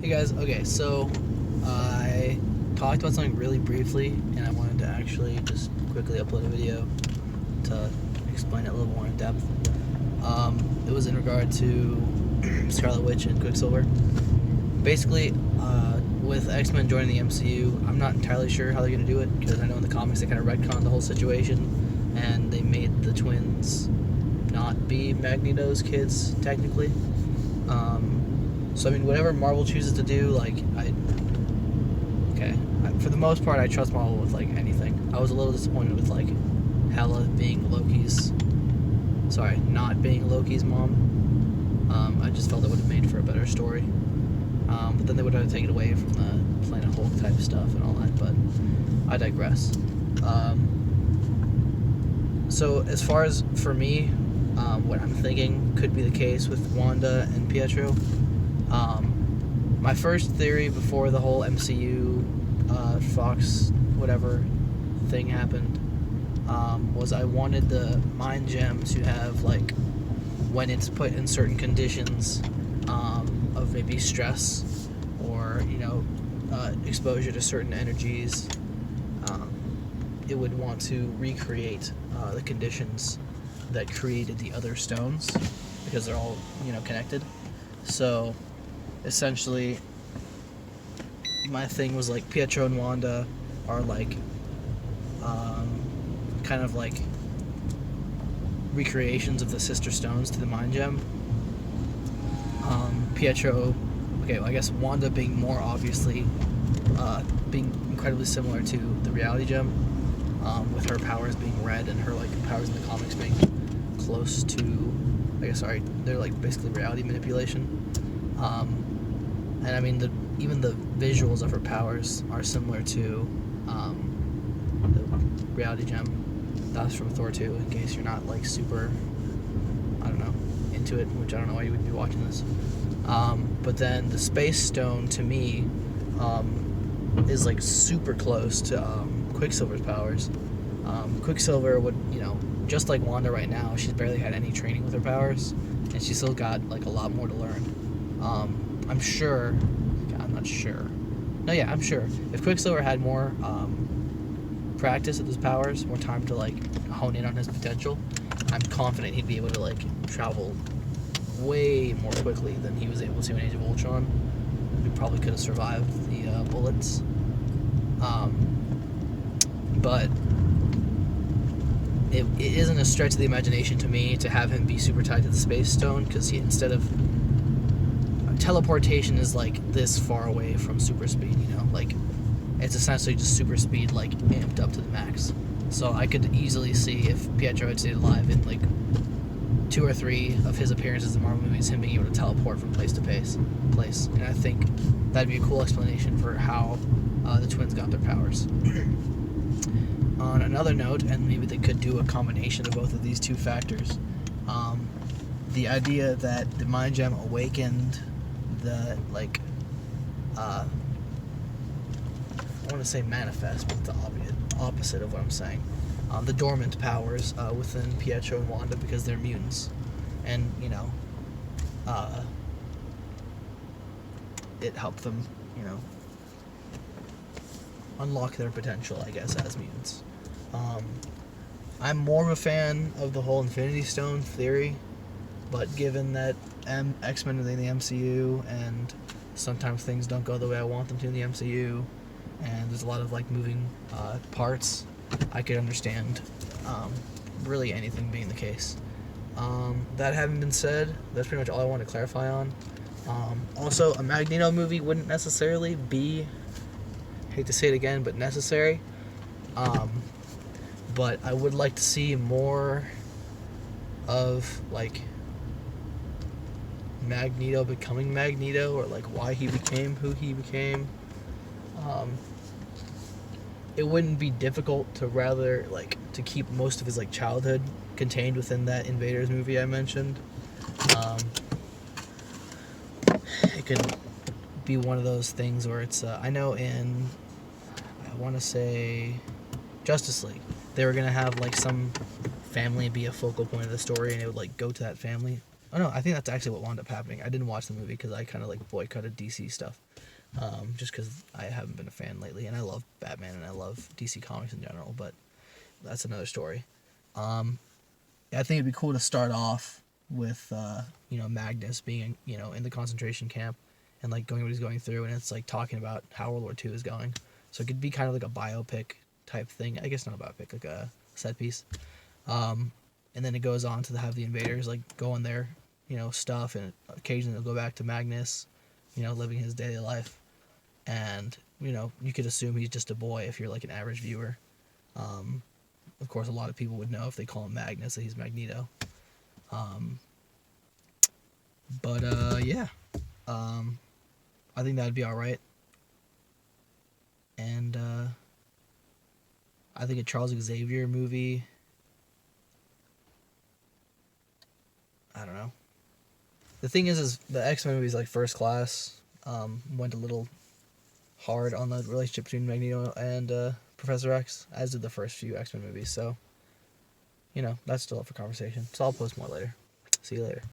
Hey guys, okay, so I talked about something really briefly, and I wanted to actually just quickly upload a video to explain it a little more in depth. It was in regard to Scarlet Witch and Quicksilver. Basically, with X-Men joining the MCU, I'm not entirely sure how they're going to do it, because I know in the comics they kind of retconned the whole situation, and they made the twins not be Magneto's kids, technically. So I mean, whatever Marvel chooses to do, for the most part, I trust Marvel with like anything. I was a little disappointed with like Hela not being Loki's mom. I just felt it would have made for a better story. But then they would have to take it away from the Planet Hulk type stuff and all that. But I digress. So as far as for me, what I'm thinking could be the case with Wanda and Pietro. My first theory before the whole MCU, Fox, whatever thing happened, was I wanted the mind gem to have, like, when it's put in certain conditions of maybe stress or, exposure to certain energies, it would want to recreate the conditions that created the other stones, because they're all, connected. So essentially, my thing was like Pietro and Wanda are like kind of like recreations of the sister stones to the mind gem. Pietro, I guess Wanda being more obviously being incredibly similar to the reality gem, with her powers being red and her like powers in the comics being close to, they're like basically reality manipulation. And I mean, even the visuals of her powers are similar to the reality gem. That's from Thor 2, in case you're not like super, into it, which I don't know why you would be watching this. But then the Space Stone, to me, is like super close to Quicksilver's powers. Quicksilver would, just like Wanda right now, she's barely had any training with her powers, and she's still got like a lot more to learn. I'm sure. I'm not sure. No, yeah, I'm sure. If Quicksilver had more practice with his powers, more time to like hone in on his potential, I'm confident he'd be able to like travel way more quickly than he was able to in Age of Ultron. He probably could have survived the bullets. But it isn't a stretch of the imagination to me to have him be super tied to the Space Stone, because instead of teleportation is like this far away from super speed, like it's essentially just super speed like amped up to the max. So I could easily see, if Pietro had stayed alive in like 2 or 3 of his appearances in Marvel movies, him being able to teleport from place to place. And I think that'd be a cool explanation for how the twins got their powers. On another note, and maybe they could do a combination of both of these two factors, the idea that the mind gem awakened the, like, I want to say manifest, but the opposite of what I'm saying. The dormant powers within Pietro and Wanda, because they're mutants. And, it helped them, unlock their potential, I guess, as mutants. I'm more of a fan of the whole Infinity Stone theory, but given that X-Men are in the MCU, and sometimes things don't go the way I want them to in the MCU, and there's a lot of like moving parts, I could understand really anything being the case. That having been said, that's pretty much all I want to clarify on. Also, a Magneto movie wouldn't necessarily be, hate to say it again, but necessary. But I would like to see more of like Magneto becoming Magneto, or like why he became who he became. It wouldn't be difficult to keep most of his like childhood contained within that Invaders movie I mentioned. It could be one of those things where it's I know in, I want to say, Justice League, they were gonna have like some family be a focal point of the story, and it would like go to that family. Oh no, I think that's actually what wound up happening. I didn't watch the movie because I kind of like boycotted DC stuff, just because I haven't been a fan lately, and I love Batman and I love DC comics in general. But that's another story. Um, I think it'd be cool to start off with Magnus being in the concentration camp and like going what he's going through, and it's like talking about how World War II is going. So it could be kind of like a biopic type thing. I guess not a biopic, like a set piece. Um, and then it goes on to have the invaders like go on their stuff, and occasionally they'll go back to Magnus, living his daily life. And you could assume he's just a boy if you're like an average viewer. Um, of course, a lot of people would know if they call him Magnus that he's Magneto. Um, but yeah, um, I think that'd be all right. And I think a Charles Xavier movie. I don't know. The thing is the X-Men movies like First Class went a little hard on the relationship between Magneto and Professor X, as did the first few X-Men movies. So, that's still up for conversation. So I'll post more later. See you later.